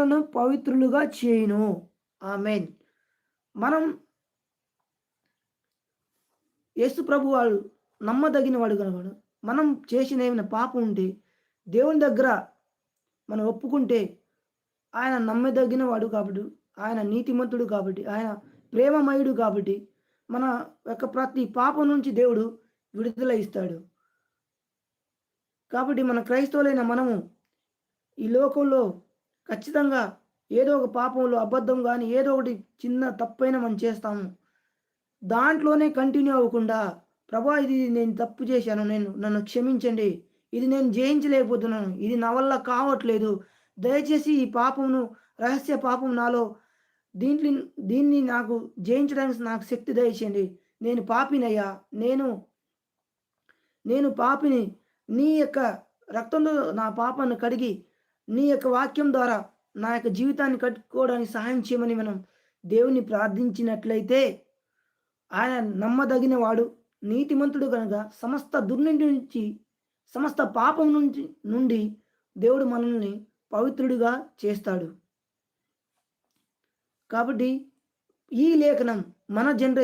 మనలను పవిత్రులుగా చేయును. ఆమేన్. మనం యేసు ప్రభు వాడు నమ్మదగిన వాడు గనుక మనం చేసిన ఏమైనా పాపం ఉంటే దేవుని దగ్గర మనం ఒప్పుకుంటే ఆయన నమ్మదగిన వాడు కాబట్టి, ఆయన నీతిమంతుడు కాబట్టి, ఆయన ప్రేమమయుడు కాబట్టి, మన యొక్క ప్రతి పాపం నుంచి దేవుడు విడుదల ఇస్తాడు. కాబట్టి మన క్రైస్తవులైన మనము ఈ లోకంలో ఖచ్చితంగా ఏదో ఒక పాపంలో అబద్ధం గాని, ఏదో ఒకటి చిన్న తప్పైనా మనం చేస్తాము. దాంట్లోనే కంటిన్యూ అవ్వకుండా, ప్రభా ఇది నేను తప్పు చేశాను. నన్ను క్షమించండి. ఇది నేను జయించలేకపోతున్నాను. ఇది నా వల్ల కావట్లేదు. దయచేసి ఈ పాపమును రహస్య పాపం నాలో దీంట్లి దీన్ని నాకు జయించడానికి నాకు శక్తి దయచేయండి. నేను పాపినయ్యా. నేను నేను పాపిని. నీ యొక్క రక్తంలో నా పాపాన్ని కడిగి, నీ యొక్క వాక్యం ద్వారా నా యొక్క జీవితాన్ని కట్టుకోవడానికి సహాయం చేయమని మనం దేవుని ప్రార్థించినట్లయితే, ఆయన నమ్మదగినవాడు, నీతిమంతుడు గనుక సమస్త దుర్నీతి నుంచి, సమస్త పాపం నుండి దేవుడు మనల్ని పవిత్రుడిగా చేస్తాడు. కాబట్టి ఈ లేఖనం మన జనరేషన్